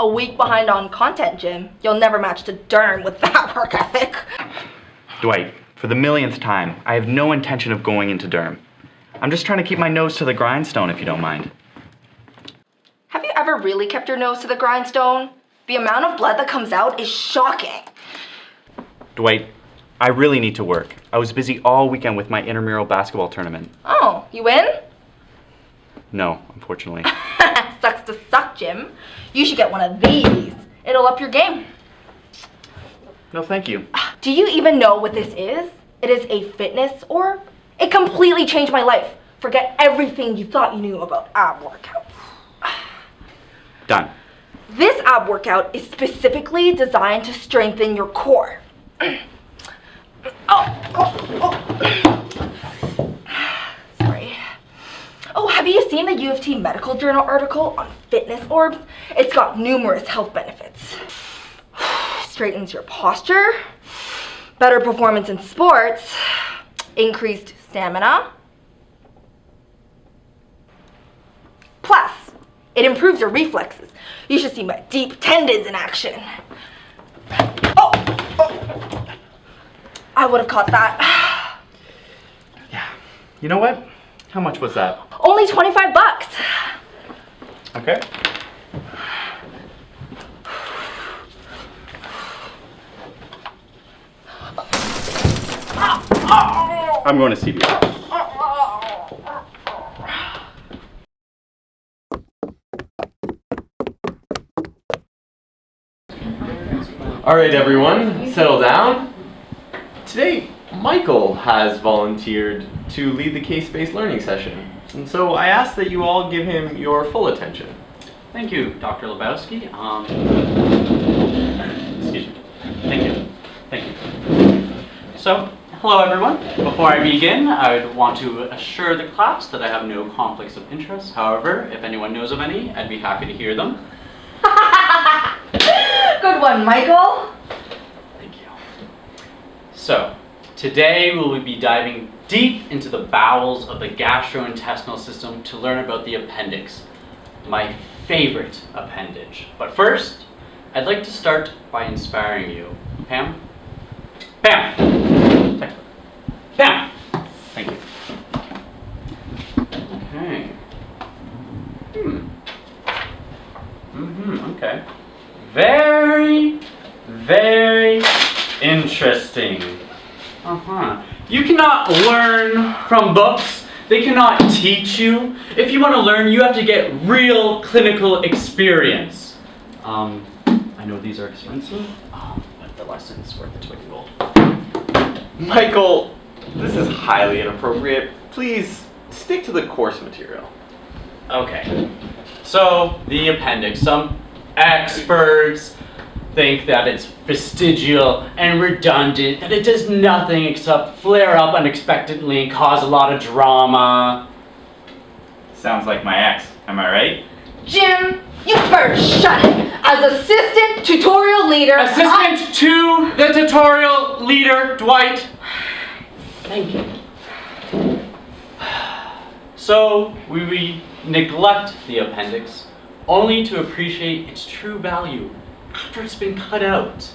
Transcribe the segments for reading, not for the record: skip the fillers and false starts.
A week behind on content, Jim. You'll never match the derm with that work ethic. Dwight, for the millionth time, I have no intention of going into derm. I'm just trying to keep my nose to the grindstone, if you don't mind. Have you ever really kept your nose to the grindstone? The amount of blood that comes out is shocking. Dwight, I really need to work. I was busy all weekend with my intramural basketball tournament. Oh, you win? No, unfortunately. Sucks to suck, Jim. You should get one of these. It'll up your game. No, thank you. Do you even know what this is? It is a fitness orb. It completely changed my life. Forget everything you thought you knew about ab workouts. Done. This ab workout is specifically designed to strengthen your core. Sorry. Oh, have you seen the U of T Medical Journal article on fitness orbs? It's got numerous health benefits. Straightens your posture, better performance in sports, increased stamina. Plus, it improves your reflexes. You should see my deep tendons in action. Oh! I would have caught that. Yeah. You know what? How much was that? Only 25 bucks. Okay. I'm going to CVR. All right, everyone, settle down. Today, Michael has volunteered to lead the case-based learning session, and so I ask that you all give him your full attention. Thank you, Dr. Lebowski. Excuse me. Thank you. So, hello everyone. Before I begin, I would want to assure the class that I have no conflicts of interest. However, if anyone knows of any, I'd be happy to hear them. Good one, Michael. Thank you. So, today we will be diving deep into the bowels of the gastrointestinal system to learn about the appendix, my favorite appendage. But first, I'd like to start by inspiring you. Pam? Pam! Pam! Thank you. Okay. Okay. Very, very interesting. You cannot learn from books. They cannot teach you. If you want to learn, you have to get real clinical experience. I know these are expensive, but the lesson's worth its weight in gold. Michael, this is highly inappropriate. Please stick to the course material. Okay. So, the appendix. Some experts think that it's vestigial and redundant, that it does nothing except flare up unexpectedly and cause a lot of drama. Sounds like my ex. Am I right? Jim, you better shut it. As assistant tutorial leader, Assistant to the tutorial leader, Dwight. Thank you. So, we neglect the appendix only to appreciate its true value after it's been cut out,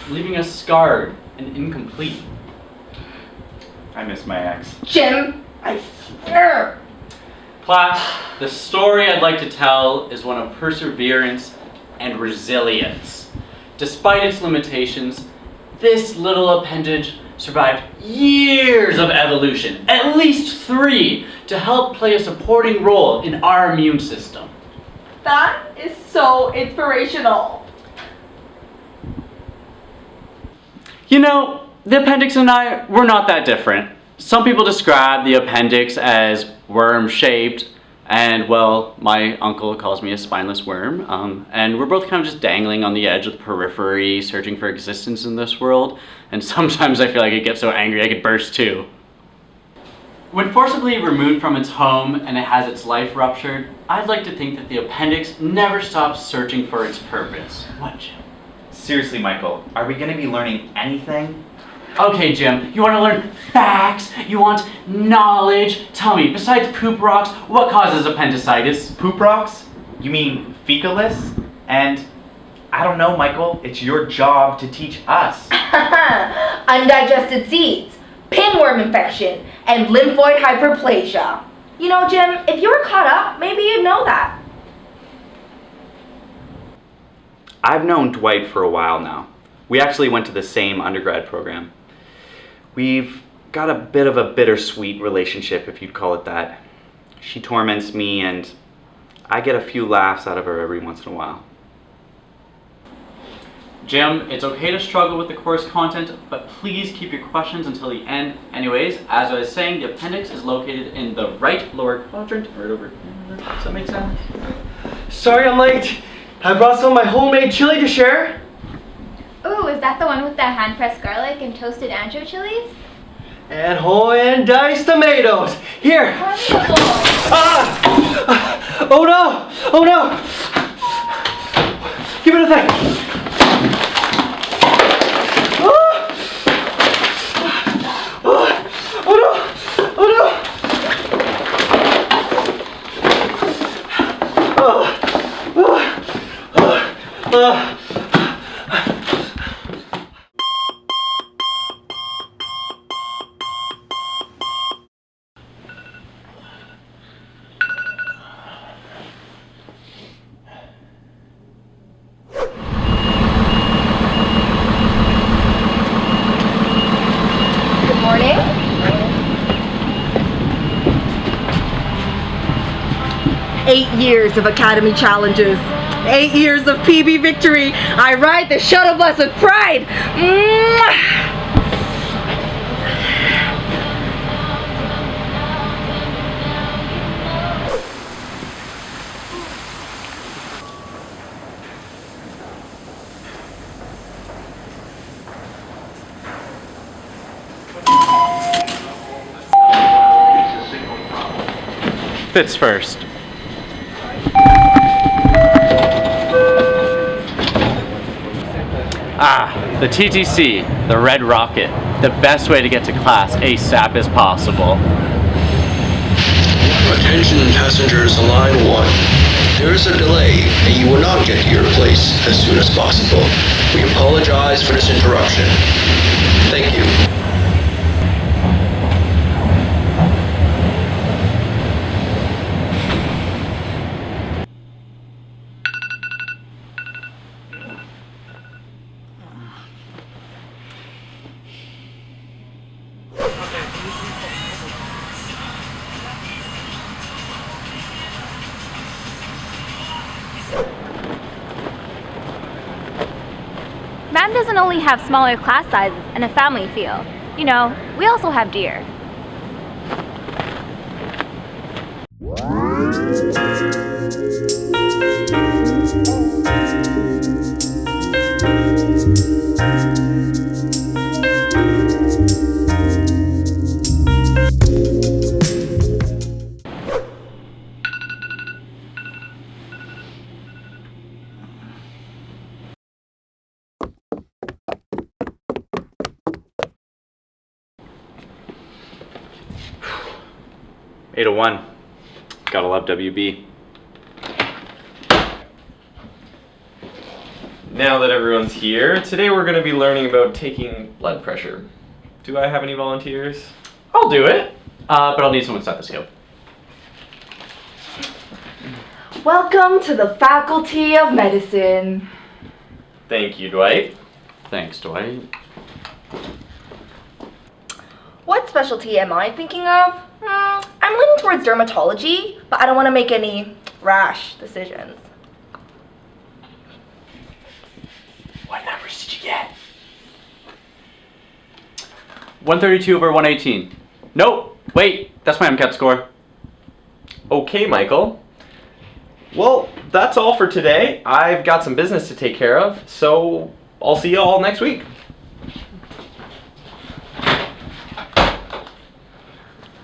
leaving us scarred and incomplete. I miss my ex. Jim, I swear. Class, the story I'd like to tell is one of perseverance and resilience. Despite its limitations, this little appendage survived years of evolution, at least 3, to help play a supporting role in our immune system. That is so inspirational. You know, the appendix and I, we're not that different. Some people describe the appendix as worm-shaped, and well, my uncle calls me a spineless worm, and we're both kind of just dangling on the edge of the periphery, searching for existence in this world, and sometimes I feel like it gets so angry I could burst too. When forcibly removed from its home and it has its life ruptured, I'd like to think that the appendix never stops searching for its purpose. What, Jim? Seriously, Michael, are we going to be learning anything? Okay, Jim, you want to learn facts? You want knowledge? Tell me, besides poop rocks, what causes appendicitis? Poop rocks? You mean fecalus? And I don't know, Michael, it's your job to teach us. Undigested seeds, pinworm infection, and lymphoid hyperplasia. You know, Jim, if you were caught up, maybe you'd know that. I've known Dwight for a while now. We actually went to the same undergrad program. We've got a bit of a bittersweet relationship, if you'd call it that. She torments me, and I get a few laughs out of her every once in a while. Jim, it's okay to struggle with the course content, but please keep your questions until the end. Anyways, as I was saying, the appendix is located in the right lower quadrant, right over here. Does that make sense? Sorry I'm late. I brought some of my homemade chili to share. Ooh, is that the one with the hand-pressed garlic and toasted ancho chilies? And whole and diced tomatoes. Here. Wonderful. Ah! Oh no! Oh no! Give it a thing. Good morning. Eight years of academy challenges. 8 years of PB victory. I ride the shuttle bus with pride. Mwah! Fits first. Ah, the TTC, the Red Rocket. The best way to get to class ASAP as possible. Attention passengers on line 1. There is a delay and you will not get to your place as soon as possible. We apologize for this interruption. Thank you. MAM doesn't only have smaller class sizes and a family feel. You know, we also have deer. Eight to 1. Gotta love WB. Now that everyone's here, today we're going to be learning about taking blood pressure. Do I have any volunteers? I'll do it, but I'll need someone stethoscope. Welcome to the Faculty of Medicine. Thank you, Dwight. Thanks, Dwight. What specialty am I thinking of? I'm leaning towards dermatology, but I don't want to make any rash decisions. What numbers did you get? 132 over 118. Nope, wait, that's my MCAT score. Okay, Michael. Well, that's all for today. I've got some business to take care of, so I'll see you all next week.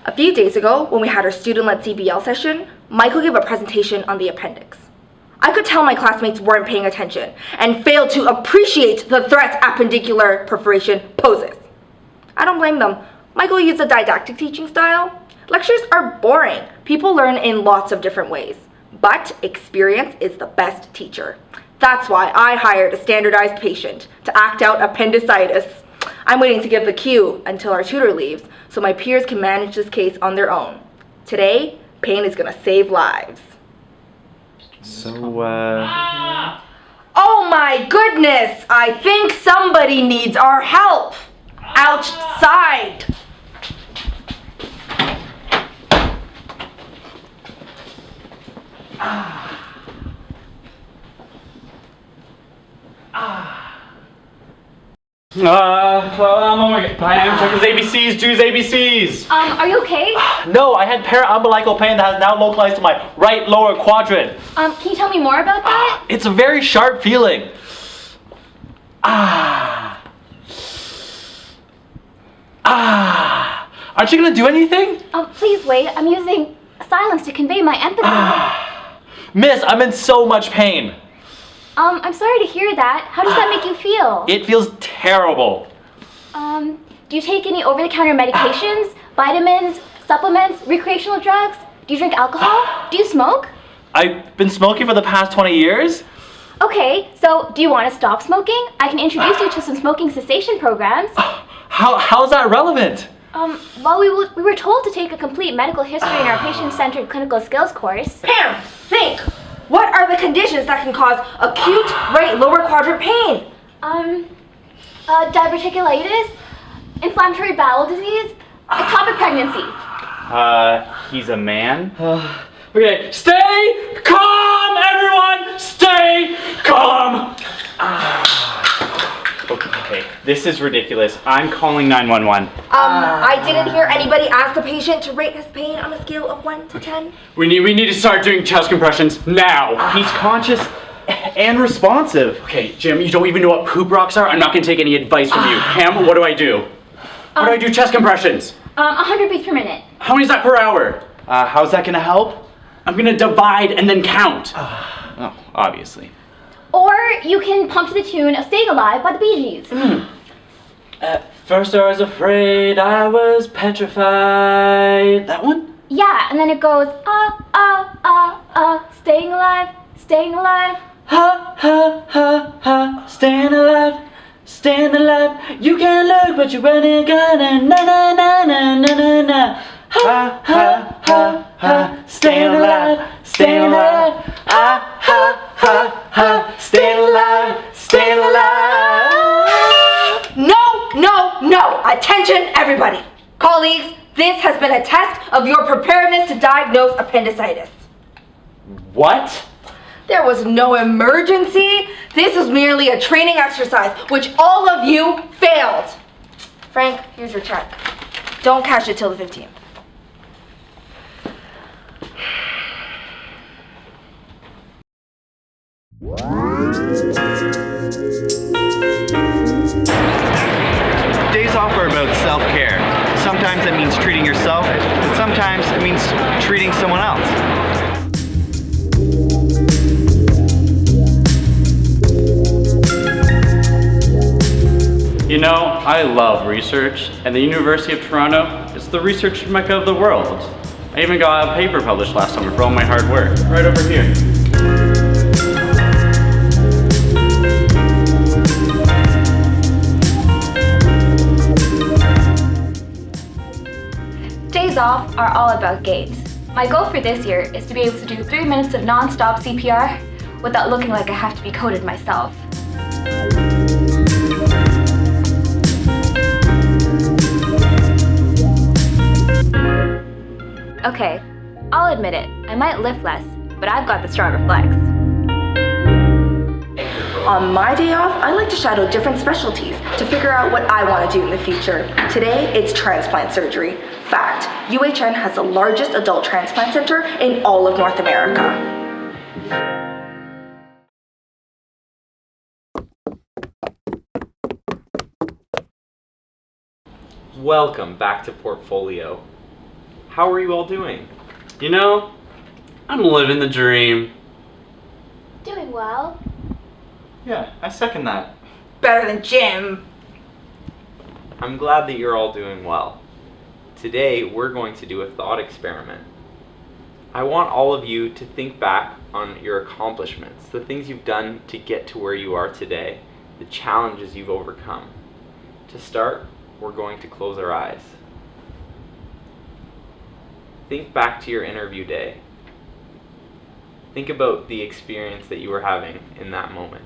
A few days ago, when we had our student-led CBL session, Michael gave a presentation on the appendix. I could tell my classmates weren't paying attention and failed to appreciate the threat appendicular perforation poses. I don't blame them. Michael used a didactic teaching style. Lectures are boring. People learn in lots of different ways, but experience is the best teacher. That's why I hired a standardized patient to act out appendicitis. I'm waiting to give the cue until our tutor leaves so my peers can manage this case on their own. Today, pain is gonna save lives. So, Oh my goodness! I think somebody needs our help! Outside! I'm on my time. Check his ABCs, Zhou's ABCs. Are you okay? No, I had paraumbilical pain that has now localized to my right lower quadrant. Can you tell me more about that? It's a very sharp feeling. Aren't you gonna do anything? Please wait. I'm using silence to convey my empathy. Miss, I'm in so much pain. I'm sorry to hear that. How does that make you feel? It feels terrible. Do you take any over-the-counter medications, vitamins, supplements, recreational drugs? Do you drink alcohol? Do you smoke? I've been smoking for the past 20 years. Okay, so do you want to stop smoking? I can introduce you to some smoking cessation programs. How's that relevant? Well, we were told to take a complete medical history in our patient-centered clinical skills course. Pam, think! What are the conditions that can cause acute right lower quadrant pain? Diverticulitis, inflammatory bowel disease, ectopic pregnancy. He's a man? Okay, stay calm, everyone! Stay calm! Okay, this is ridiculous. I'm calling 911. I didn't hear anybody ask the patient to rate his pain on a scale of 1 to 10. We need to start doing chest compressions now. He's conscious and responsive. Okay, Jim, you don't even know what poop rocks are? I'm not gonna take any advice from you. Pam, what do I do? How do I do chest compressions? 100 beats per minute. How many is that per hour? How's that gonna help? I'm gonna divide and then count. Oh, obviously. Or you can pump to the tune of Staying Alive by the Bee Gees. At first I was afraid, I was petrified. That one? Yeah, and then it goes, staying alive, staying alive. Ha, ha, ha, ha, staying alive, staying alive. You can't look, but you're running, gonna, na, na, na, na, na, na, na. Ha, ha, ha, ha, staying alive, staying alive. Ha, ha, ha, ha, staying alive, staying alive. No! Attention, everybody! Colleagues, this has been a test of your preparedness to diagnose appendicitis. What? There was no emergency. This was merely a training exercise, which all of you failed. Frank, here's your check. Don't cash it till the 15th. Days off are about self-care. Sometimes that means treating yourself, and sometimes it means treating someone else. You know, I love research, and the University of Toronto is the research mecca of the world. I even got a paper published last summer for all my hard work, right over here. Days off are all about gates. My goal for this year is to be able to do 3 minutes of non-stop CPR without looking like I have to be coded myself. Okay, I'll admit it, I might lift less, but I've got the stronger flex. On my day off, I like to shadow different specialties to figure out what I want to do in the future. Today, it's transplant surgery. Fact, UHN has the largest adult transplant center in all of North America. Welcome back to Portfolio. How are you all doing? You know, I'm living the dream. Doing well. Yeah, I second that. Better than Jim. I'm glad that you're all doing well. Today, we're going to do a thought experiment. I want all of you to think back on your accomplishments, the things you've done to get to where you are today, the challenges you've overcome. To start, we're going to close our eyes. Think back to your interview day. Think about the experience that you were having in that moment.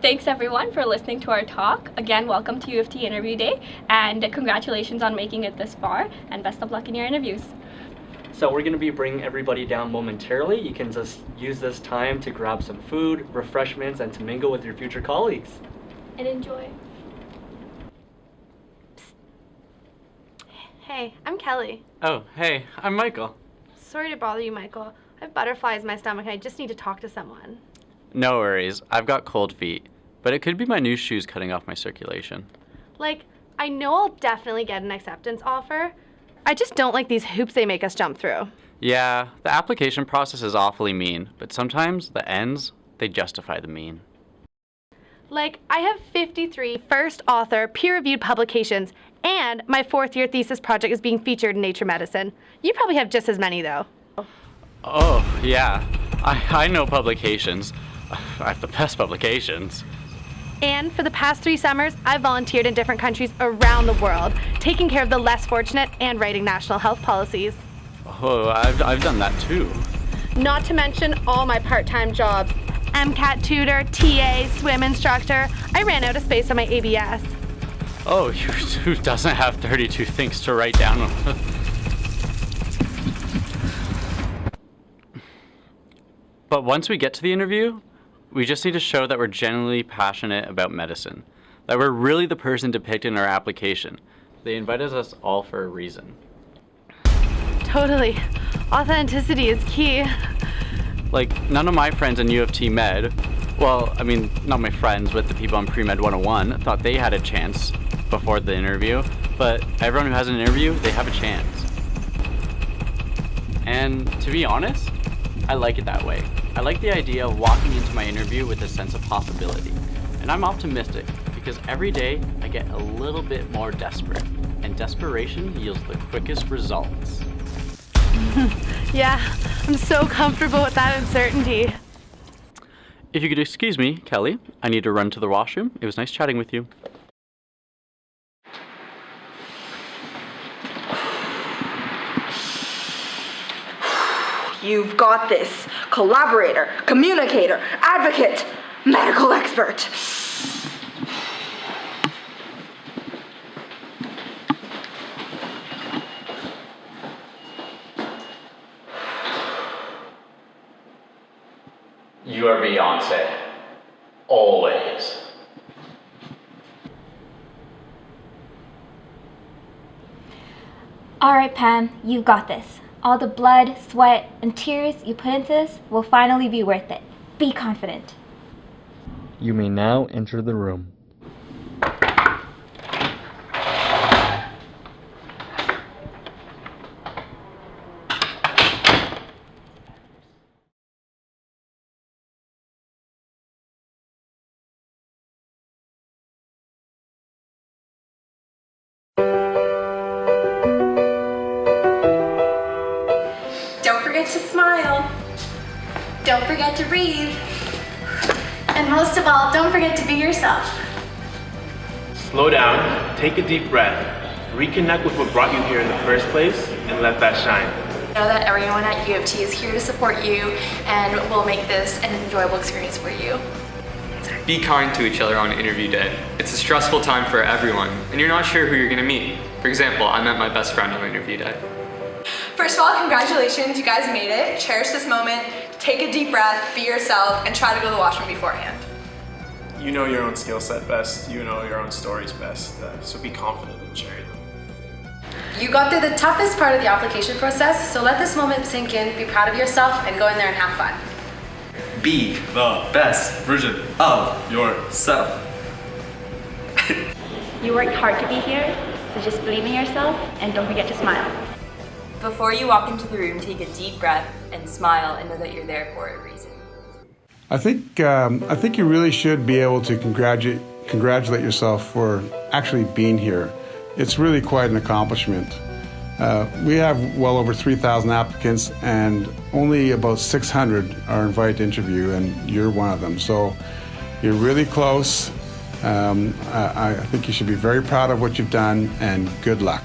Thanks everyone for listening to our talk. Again, welcome to U of T Interview Day, and congratulations on making it this far, and best of luck in your interviews. So we're going to be bringing everybody down momentarily. You can just use this time to grab some food, refreshments, and to mingle with your future colleagues. And enjoy. Hey, I'm Kelly. Oh, hey, I'm Michael. Sorry to bother you, Michael. I have butterflies in my stomach and I just need to talk to someone. No worries, I've got cold feet, but it could be my new shoes cutting off my circulation. Like, I know I'll definitely get an acceptance offer. I just don't like these hoops they make us jump through. Yeah, the application process is awfully mean, but sometimes the ends, they justify the mean. Like, I have 53 first author peer-reviewed publications, and my fourth-year thesis project is being featured in Nature Medicine. You probably have just as many, though. Oh, yeah, I know publications. I have the best publications. And for the past 3 summers, I've volunteered in different countries around the world, taking care of the less fortunate and writing national health policies. Oh, I've done that too. Not to mention all my part-time jobs. MCAT tutor, TA, swim instructor. I ran out of space on my ABS. Oh, who doesn't have 32 things to write down? But once we get to the interview, we just need to show that we're genuinely passionate about medicine, that we're really the person depicted in our application. They invited us all for a reason. Totally. Authenticity is key. Like, none of my friends in U of T Med, well, I mean, not my friends, but the people on Pre-Med 101, thought they had a chance before the interview, but everyone who has an interview, they have a chance. And to be honest, I like it that way. I like the idea of walking into my interview with a sense of possibility. And I'm optimistic because every day I get a little bit more desperate, and desperation yields the quickest results. Yeah, I'm so comfortable with that uncertainty. If you could excuse me, Kelly, I need to run to the washroom. It was nice chatting with you. You've got this. Collaborator, communicator, advocate, medical expert. You are Beyonce. Always. All right, Pam, you got this. All the blood, sweat, and tears you put into this will finally be worth it. Be confident. You may now enter the room. Don't forget to smile. Don't forget to breathe. And most of all, don't forget to be yourself. Slow down, take a deep breath, reconnect with what brought you here in the first place, and let that shine. Know that everyone at U of T is here to support you and will make this an enjoyable experience for you. Be kind to each other on interview day. It's a stressful time for everyone, and you're not sure who you're gonna meet. For example, I met my best friend on interview day. First of all, congratulations, you guys made it. Cherish this moment, take a deep breath, be yourself, and try to go to the washroom beforehand. You know your own skill set best, you know your own stories best, so be confident and share them. You got through the toughest part of the application process, so let this moment sink in, be proud of yourself, and go in there and have fun. Be the best version of yourself. You worked hard to be here, so just believe in yourself and don't forget to smile. Before you walk into the room, take a deep breath and smile and know that you're there for a reason. I think you really should be able to congratulate yourself for actually being here. It's really quite an accomplishment. We have well over 3,000 applicants, and only about 600 are invited to interview, and you're one of them. So you're really close. I think you should be very proud of what you've done, and good luck.